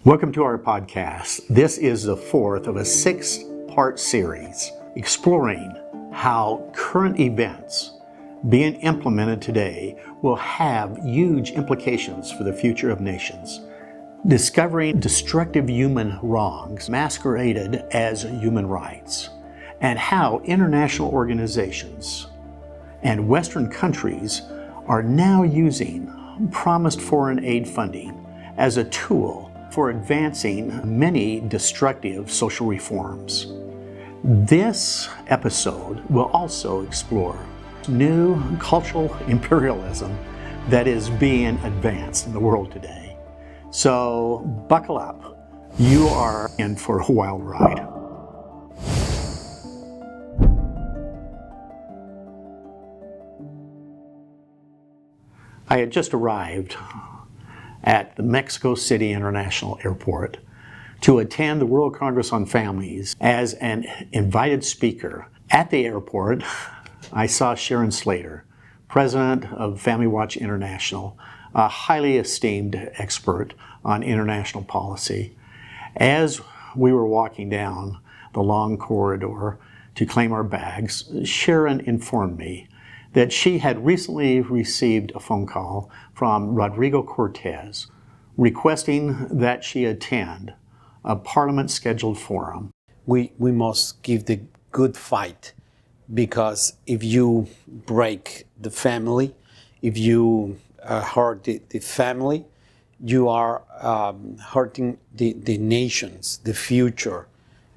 Welcome to our podcast. This is the fourth of a six-part series exploring how current events being implemented today will have huge implications for the future of nations. Discovering destructive human wrongs masqueraded as human rights, and how international organizations and Western countries are now using promised foreign aid funding as a tool for advancing many destructive social reforms. This episode will also explore new cultural imperialism that is being advanced in the world today. So buckle up. You are in for a wild ride. I had just arrived at the Mexico City International Airport to attend the World Congress on Families as an invited speaker. At the airport, I saw Sharon Slater, president of Family Watch International, a highly esteemed expert on international policy. As we were walking down the long corridor to claim our bags, Sharon informed me that she had recently received a phone call from Rodrigo Cortez requesting that she attend a parliament-scheduled forum. We must give the good fight, because if you break the family, if you hurt the family, you are hurting the nations, the future,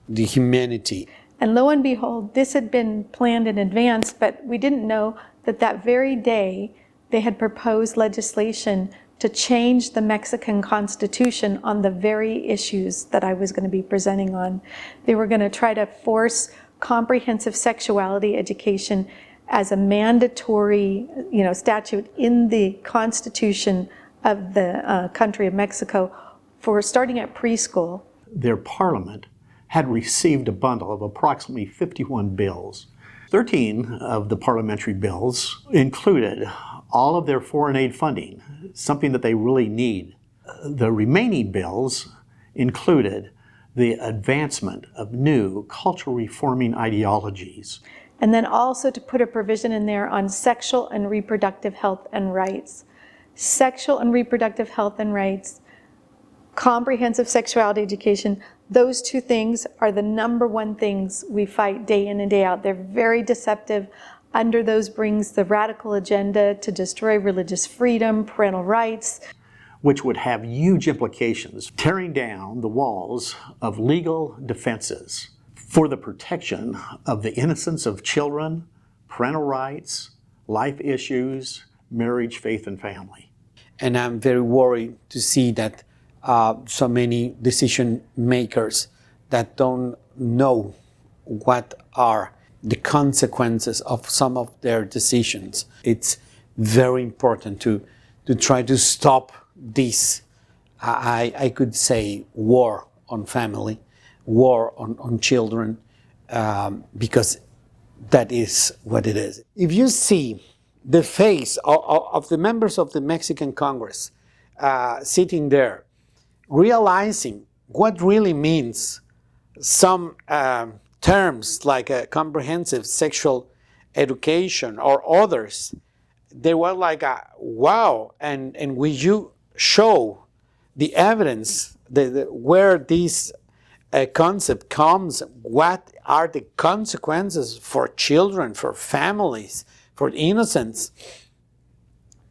the humanity. And lo and behold, this had been planned in advance, but we didn't know that that very day they had proposed legislation to change the Mexican Constitution on the very issues that I was going to be presenting on. They were going to try to force comprehensive sexuality education as a mandatory, statute in the Constitution of the country of Mexico for starting at preschool. Their parliament had received a bundle of approximately 51 bills. 13 of the parliamentary bills included all of their foreign aid funding, something that they really need. The remaining bills included the advancement of new cultural reforming ideologies. And then also to put a provision in there on sexual and reproductive health and rights. Sexual and reproductive health and rights, comprehensive sexuality education, those two things are the number one things we fight day in and day out. They're very deceptive. Under those brings the radical agenda to destroy religious freedom, parental rights, which would have huge implications, tearing down the walls of legal defenses for the protection of the innocence of children, parental rights, life issues, marriage, faith, and family. And I'm very worried to see that so many decision makers that don't know what are the consequences of some of their decisions. It's very important to try to stop this, I could say, war on family, war on children, because that is what it is. If you see the face of the members of the Mexican Congress sitting there, realizing what really means some terms like a comprehensive sexual education or others, they were like, wow, and will you show the evidence where this concept comes, what are the consequences for children, for families, for innocents?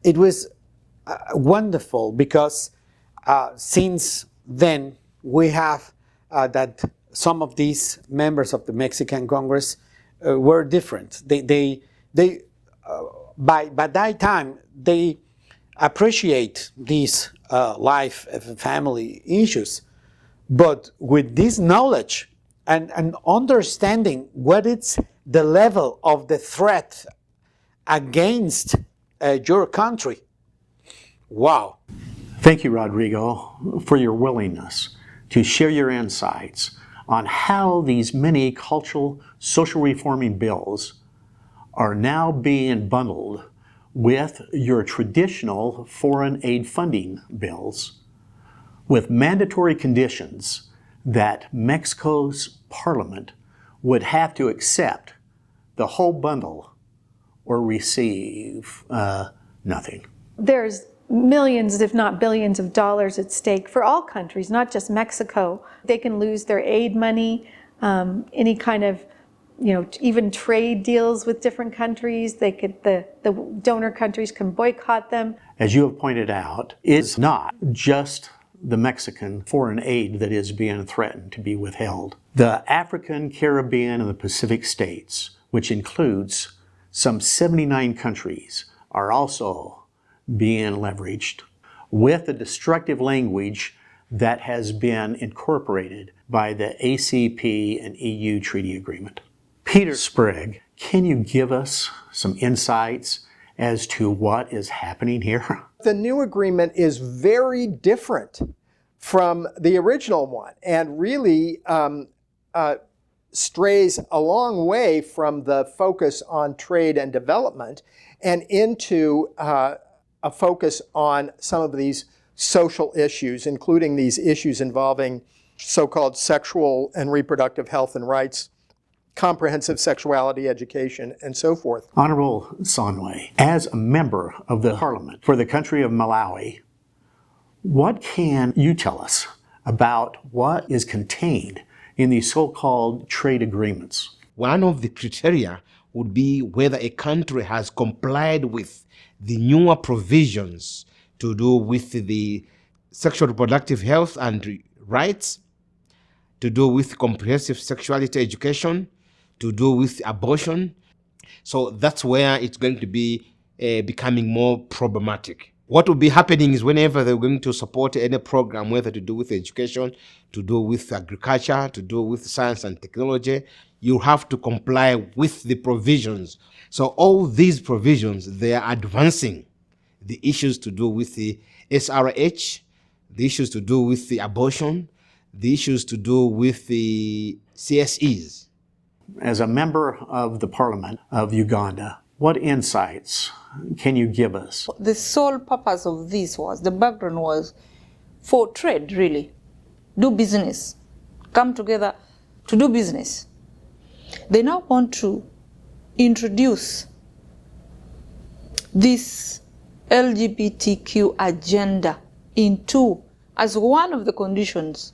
It was wonderful, because since then, we have that some of these members of the Mexican Congress were different. By that time, they appreciate these life and family issues, but with this knowledge and understanding what is the level of the threat against your country, wow. Thank you, Rodrigo, for your willingness to share your insights on how these many cultural social reforming bills are now being bundled with your traditional foreign aid funding bills with mandatory conditions that Mexico's parliament would have to accept the whole bundle or receive nothing. There's millions, if not billions of dollars at stake for all countries, not just Mexico. They can lose their aid money, any kind of, even trade deals with different countries. The donor countries can boycott them. As you have pointed out, it's not just the Mexican foreign aid that is being threatened to be withheld. The African, Caribbean, and the Pacific states, which includes some 79 countries, are also being leveraged with the destructive language that has been incorporated by the ACP and EU treaty agreement. Peter Sprigg, can you give us some insights as to what is happening here? The new agreement is very different from the original one and really strays a long way from the focus on trade and development and into a focus on some of these social issues, including these issues involving so-called sexual and reproductive health and rights, comprehensive sexuality education, and so forth. Honorable Sonway, as a member of the parliament for the country of Malawi, what can you tell us about what is contained in these so-called trade agreements? One of the criteria would be whether a country has complied with the newer provisions to do with the sexual reproductive health and rights, to do with comprehensive sexuality education, to do with abortion. So that's where it's going to be becoming more problematic. What will be happening is whenever they're going to support any program, whether to do with education, to do with agriculture, to do with science and technology, you have to comply with the provisions. So all these provisions, they are advancing the issues to do with the SRH, the issues to do with the abortion, the issues to do with the CSEs. As a member of the Parliament of Uganda, what insights can you give us? The sole purpose of this was, the background was for trade, really. Do business. Come together to do business. They now want to introduce this LGBTQ agenda into as one of the conditions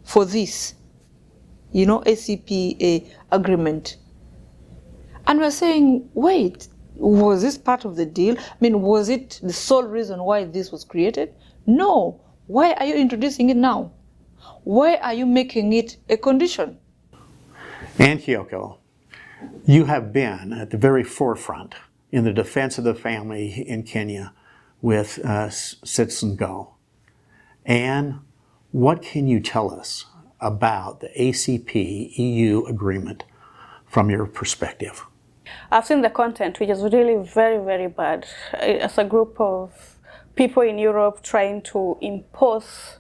for this, ACPA agreement. And we're saying, wait, was this part of the deal? I mean, was it the sole reason why this was created? No. Why are you introducing it now? Why are you making it a condition? And Kyoko, you have been at the very forefront in the defense of the family in Kenya with Citizen Go. And what can you tell us about the ACP-EU agreement from your perspective? I've seen the content, which is really very, very bad. As a group of people in Europe trying to impose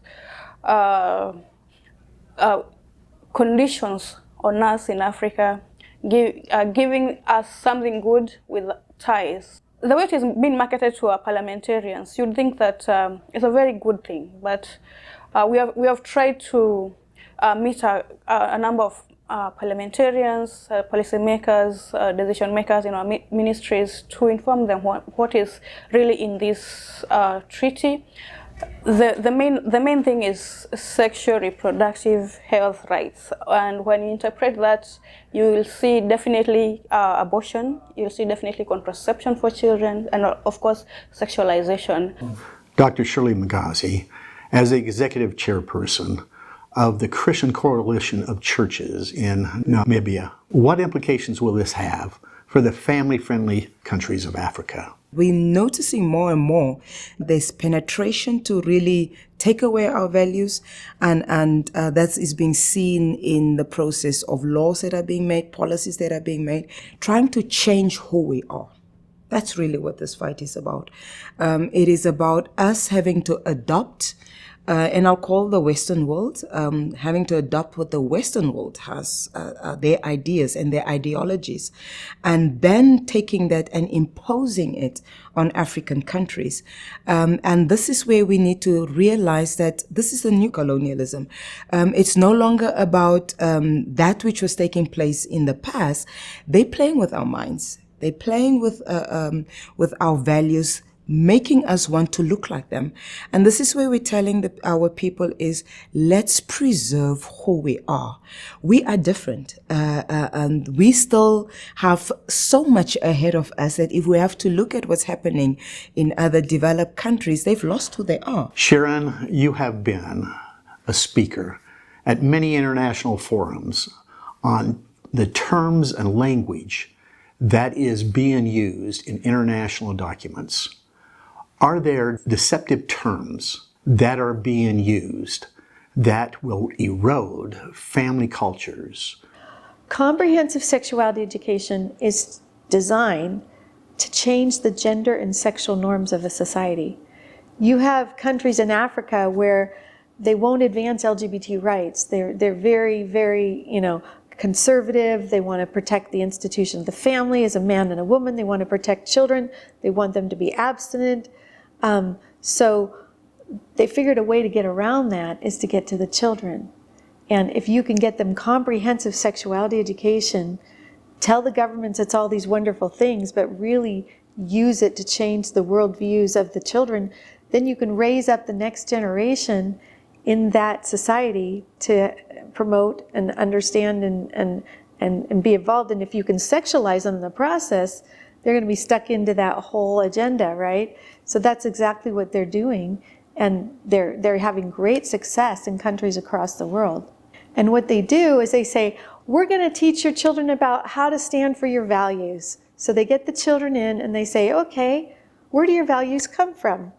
conditions on us in Africa, giving us something good with ties. The way it is being marketed to our parliamentarians, you'd think that it's a very good thing, but we have tried to meet a number of parliamentarians, policymakers, decision makers in our ministries to inform them what is really in this treaty. The main thing is sexual reproductive health rights, and when you interpret that, you will see definitely abortion, you'll see definitely contraception for children, and of course sexualization. Dr. Shirley Magazi, as the executive chairperson of the Christian Coalition of Churches in Namibia, what implications will this have for the family-friendly countries of Africa? We're noticing more and more there's penetration to really take away our values, and that is being seen in the process of laws that are being made, policies that are being made, trying to change who we are. That's really what this fight is about. It is about us having to adopt and I'll call the Western world, having to adopt what the Western world has, their ideas and their ideologies, and then taking that and imposing it on African countries. And this is where we need to realize that this is a new colonialism. It's no longer about that which was taking place in the past. They're playing with our minds. They're playing with our values, making us want to look like them. And this is where we're telling our people is, let's preserve who we are. We are different, and we still have so much ahead of us that if we have to look at what's happening in other developed countries, they've lost who they are. Sharon, you have been a speaker at many international forums on the terms and language that is being used in international documents. Are there deceptive terms that are being used that will erode family cultures? Comprehensive sexuality education is designed to change the gender and sexual norms of a society. You have countries in Africa where they won't advance LGBT rights. They're very, very, conservative. They want to protect the institution of the family as a man and a woman. They want to protect children. They want them to be abstinent. So they figured a way to get around that is to get to the children. And if you can get them comprehensive sexuality education, tell the governments it's all these wonderful things, but really use it to change the worldviews of the children, then you can raise up the next generation in that society to promote and understand and be involved. And if you can sexualize them in the process, they're going to be stuck into that whole agenda, right? So that's exactly what they're doing, and they're having great success in countries across the world. And what they do is they say, we're going to teach your children about how to stand for your values. So they get the children in and they say, okay, where do your values come from?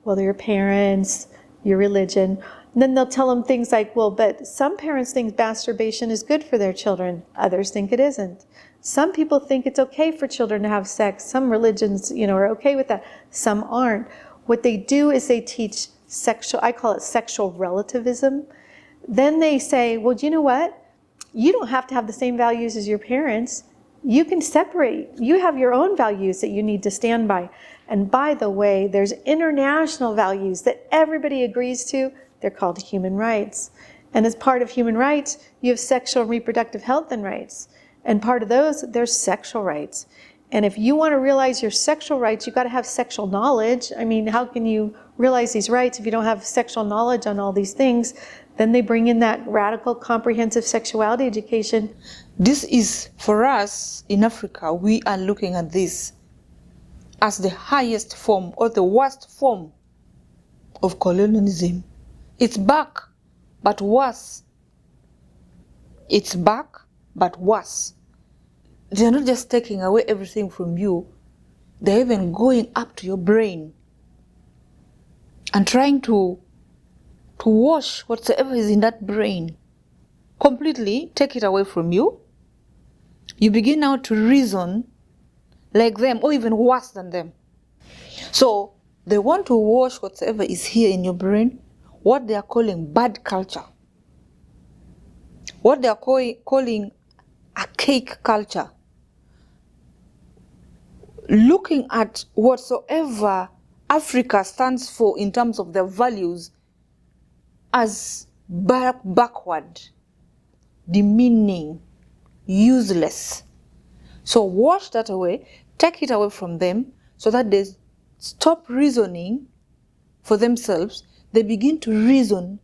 Well, they're your parents, your religion. And then they'll tell them things like, well, but some parents think masturbation is good for their children. Others think it isn't. Some people think it's okay for children to have sex. Some religions, are okay with that. Some aren't. What they do is they teach I call it sexual relativism. Then they say, well, do you know what? You don't have to have the same values as your parents. You can separate. You have your own values that you need to stand by. And by the way, there's international values that everybody agrees to. They're called human rights. And as part of human rights, you have sexual and reproductive health and rights. And part of those, there's sexual rights. And if you want to realize your sexual rights, you've got to have sexual knowledge. I mean, how can you realize these rights if you don't have sexual knowledge on all these things? Then they bring in that radical comprehensive sexuality education. This is, for us in Africa, we are looking at this as the highest form or the worst form of colonialism. It's back, but worse. It's back, but worse. They're not just taking away everything from you, they're even going up to your brain and trying to wash whatsoever is in that brain, completely take it away from you. You begin now to reason like them or even worse than them. So they want to wash whatsoever is here in your brain, what they are calling bad culture, what they are calling archaic culture, looking at whatsoever Africa stands for in terms of their values as backward, demeaning, useless. So wash that away, take it away from them so that they stop reasoning for themselves. They begin to reason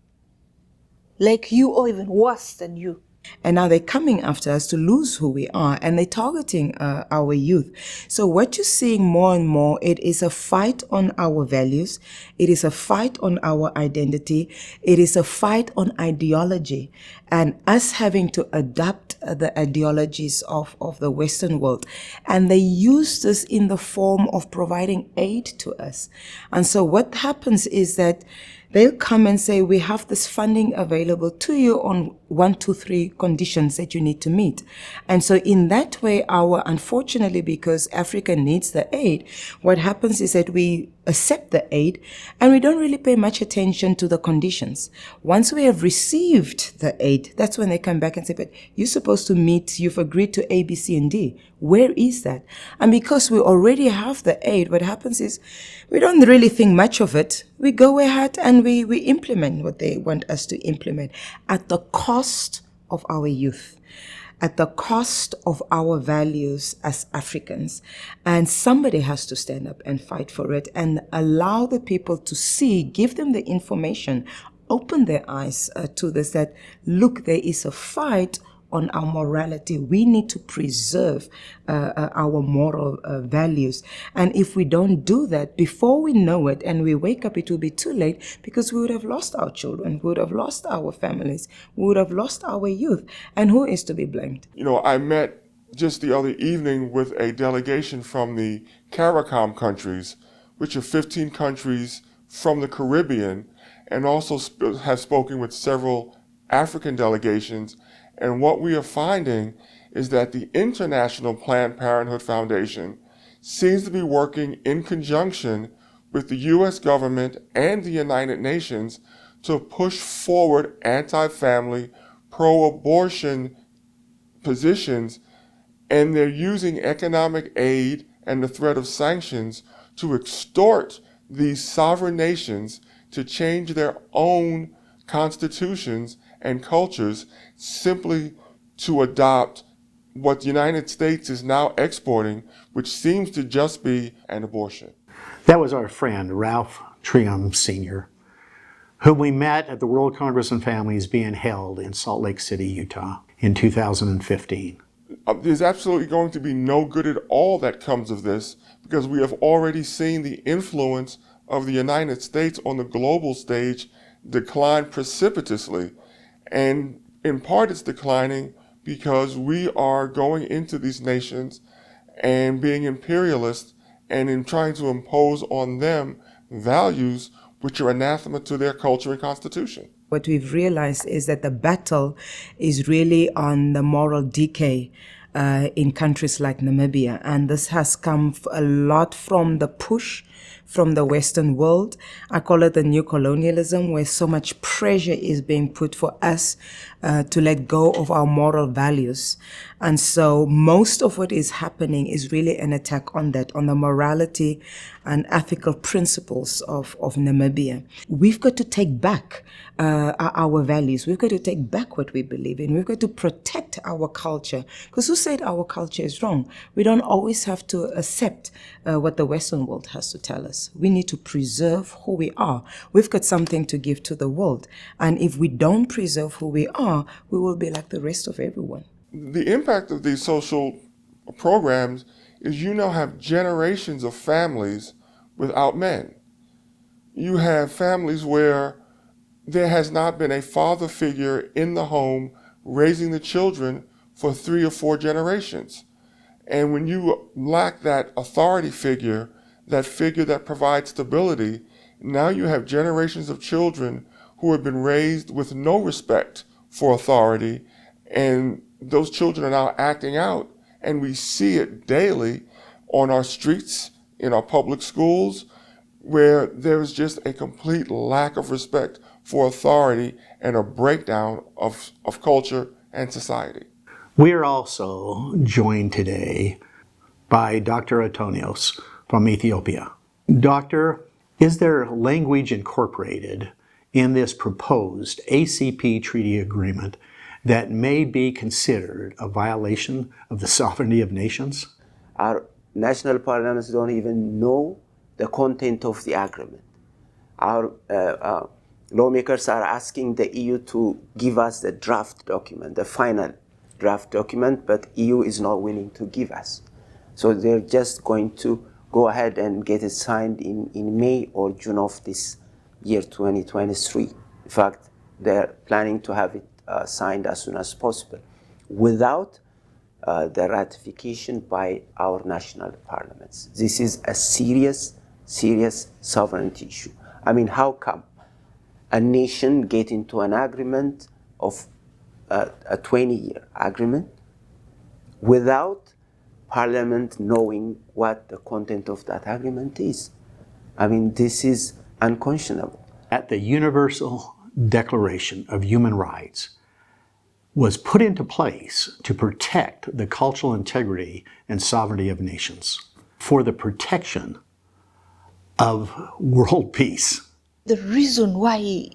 like you or even worse than you. And now they're coming after us to lose who we are, and they're targeting our youth. So what you're seeing more and more, it is a fight on our values. It is a fight on our identity. It is a fight on ideology, and us having to adapt the ideologies of the Western world. And they use this in the form of providing aid to us. And so what happens is that they'll come and say, we have this funding available to you on 1, 2, 3 conditions that you need to meet. And so in that way, unfortunately, because Africa needs the aid, what happens is that we accept the aid, and we don't really pay much attention to the conditions. Once we have received the aid, that's when they come back and say, but you're supposed to meet, you've agreed to A, B, C, and D. Where is that? And because we already have the aid, what happens is we don't really think much of it. We go ahead and we implement what they want us to implement at the cost of our youth, at the cost of our values as Africans. And somebody has to stand up and fight for it and allow the people to see, give them the information, open their eyes to this, that, look, there is a fight on our morality. We need to preserve our moral values. And if we don't do that, before we know it and we wake up, it will be too late, because we would have lost our children, we would have lost our families, we would have lost our youth. And who is to be blamed? You know, I met just the other evening with a delegation from the CARICOM countries, which are 15 countries from the Caribbean, and also have spoken with several African delegations. And what we are finding is that the International Planned Parenthood Foundation seems to be working in conjunction with the U.S. government and the United Nations to push forward anti-family, pro-abortion positions, and they're using economic aid and the threat of sanctions to extort these sovereign nations to change their own constitutions and cultures simply to adopt what the United States is now exporting, which seems to just be an abortion. That was our friend, Ralph Trium Sr., whom we met at the World Congress on Families being held in Salt Lake City, Utah in 2015. There's absolutely going to be no good at all that comes of this, because we have already seen the influence of the United States on the global stage decline precipitously. And in part it's declining because we are going into these nations and being imperialist and in trying to impose on them values which are anathema to their culture and constitution. What we've realized is that the battle is really on the moral decay in countries like Namibia. And this has come a lot from the push from the Western world. I call it the new colonialism, where so much pressure is being put for us to let go of our moral values. And so most of what is happening is really an attack on that, on the morality and ethical principles of Namibia. We've got to take back our values. We've got to take back what we believe in. We've got to protect our culture. Because who said our culture is wrong? We don't always have to accept what the Western world has to tell us. We need to preserve who we are. We've got something to give to the world. And if we don't preserve who we are, we will be like the rest of everyone. The impact of these social programs is you now have generations of families without men. You have families where there has not been a father figure in the home raising the children for 3 or 4 generations. And when you lack that authority figure, that figure that provides stability, now you have generations of children who have been raised with no respect for authority, and those children are now acting out, and we see it daily on our streets, in our public schools, where there is just a complete lack of respect for authority and a breakdown of culture and society. We are also joined today by Dr. Antonios from Ethiopia. Doctor, is there language incorporated in this proposed ACP treaty agreement that may be considered a violation of the sovereignty of nations? Our national parliaments don't even know the content of the agreement. Our lawmakers are asking the EU to give us the draft document, the final draft document, but EU is not willing to give us. So they're just going to go ahead and get it signed in May or June of this year, 2023. In fact, they're planning to have it signed as soon as possible without the ratification by our national parliaments. This is a serious sovereignty issue. I mean, how come a nation get into an agreement of a 20-year agreement without Parliament knowing what the content of that agreement is? I mean, this is unconscionable. At the Universal Declaration of Human Rights was put into place to protect the cultural integrity and sovereignty of nations, for the protection of world peace. The reason why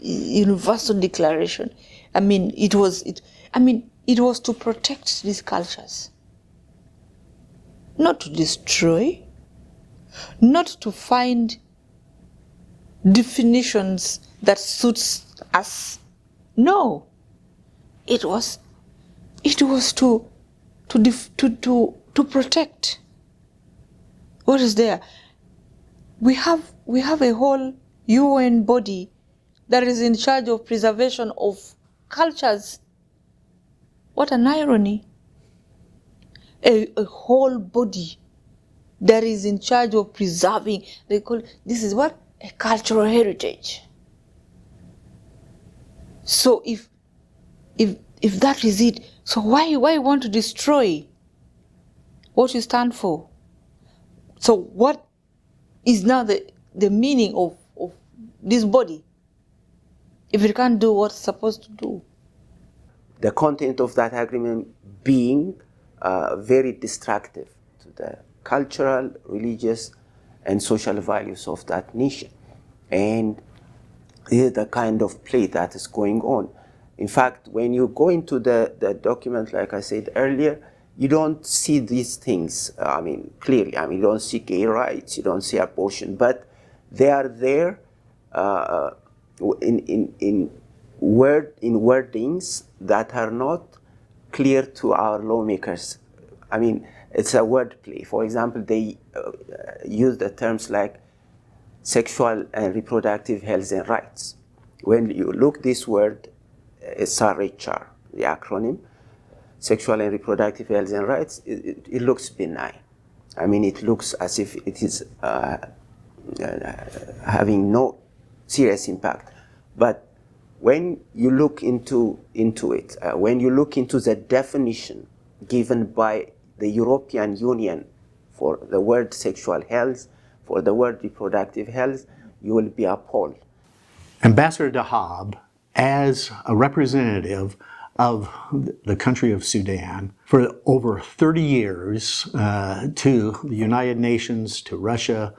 Universal Declaration, it was to protect these cultures, not to destroy, not to find definitions that suits us. No, it was to protect what is there. We have a whole UN body that is in charge of preservation of cultures. What an irony. A whole body that is in charge of preserving, this is what? A cultural heritage. So if that is it, so why want to destroy what you stand for? So what is now the meaning of this body if it can't do what it's supposed to do? The content of that agreement being very destructive to the cultural, religious, and social values of that nation. And this is the kind of play that is going on. In fact, when you go into the document, like I said earlier, you don't see these things, clearly. You don't see gay rights, you don't see abortion, but they are there in wordings that are not clear to our lawmakers. It's a wordplay. For example, they use the terms like sexual and reproductive health and rights. When you look this word, SRHR, the acronym, sexual and reproductive health and rights, it looks benign. It looks as if it is having no serious impact. But when you look into it, when you look into the definition given by the European Union for the word sexual health, for the word reproductive health, you will be appalled. Ambassador Dahab, as a representative of the country of Sudan for over 30 years to the United Nations, to Russia,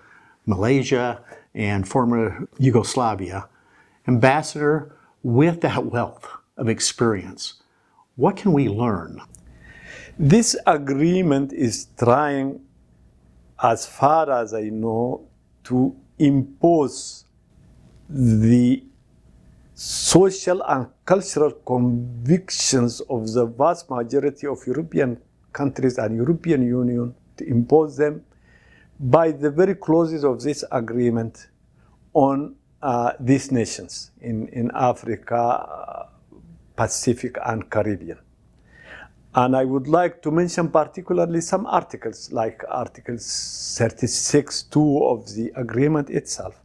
Malaysia, and former Yugoslavia, Ambassador, with that wealth of experience, what can we learn? This agreement is trying, as far as I know, to impose the social and cultural convictions of the vast majority of European countries and European Union, to impose them by the very clauses of this agreement on these nations in Africa, Pacific, and Caribbean. And I would like to mention particularly some articles, like Article 36.2 of the agreement itself,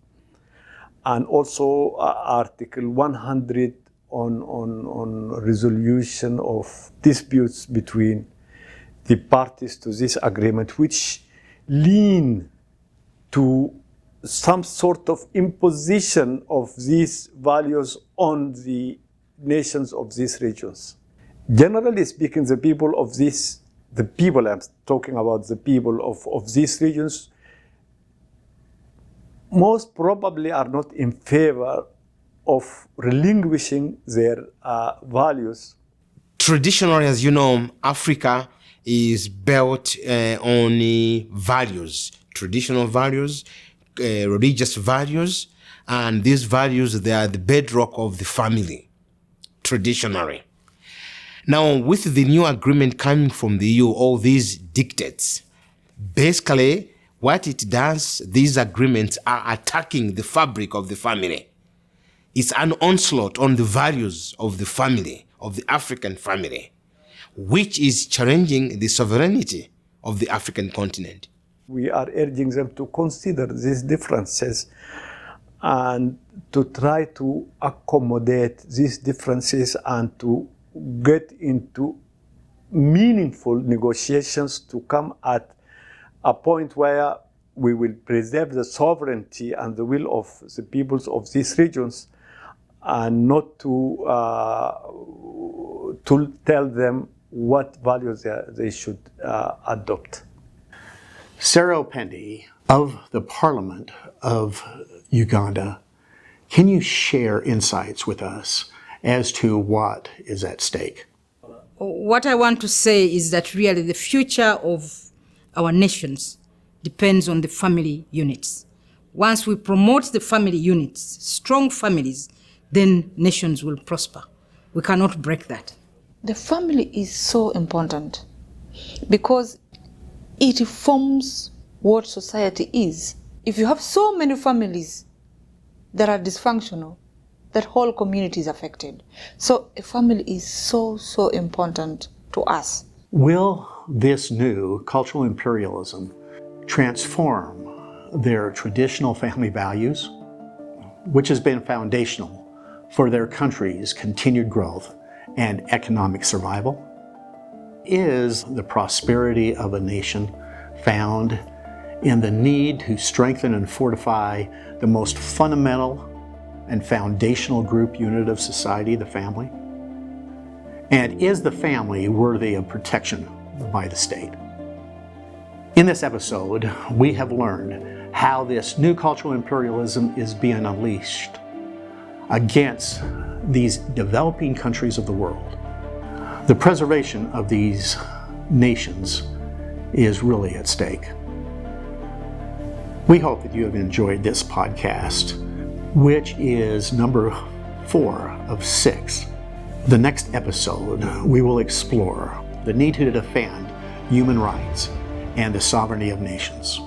and also Article 100 on resolution of disputes between the parties to this agreement, which lean to some sort of imposition of these values on the nations of these regions. Generally speaking, the people I'm talking about, the people of these regions, most probably are not in favor of relinquishing their values. Traditionally, as you know, Africa is built on values, traditional values, religious values, and these values, they are the bedrock of the family, traditionally. Now, with the new agreement coming from the EU, all these dictates, basically what it does, these agreements are attacking the fabric of the family. It's an onslaught on the values of the family, of the African family, which is challenging the sovereignty of the African continent. We are urging them to consider these differences and to try to accommodate these differences and to get into meaningful negotiations to come at a point where we will preserve the sovereignty and the will of the peoples of these regions, and not to tell them what values they should adopt. Sarah Opendi of the Parliament of Uganda, can you share insights with us as to what is at stake? What I want to say is that really the future of our nations depends on the family units. Once we promote the family units, strong families, then nations will prosper. We cannot break that. The family is so important because it forms what society is. If you have so many families that are dysfunctional, that whole community is affected. So a family is so, so important to us. Will this new cultural imperialism transform their traditional family values, which has been foundational for their country's continued growth and economic survival? Is the prosperity of a nation found in the need to strengthen and fortify the most fundamental and foundational group unit of society, the family? And is the family worthy of protection by the state? In this episode, we have learned how this new cultural imperialism is being unleashed against these developing countries of the world. The preservation of these nations is really at stake. We hope that you have enjoyed this podcast, which is number 4 of 6. The next episode, we will explore the need to defend human rights and the sovereignty of nations.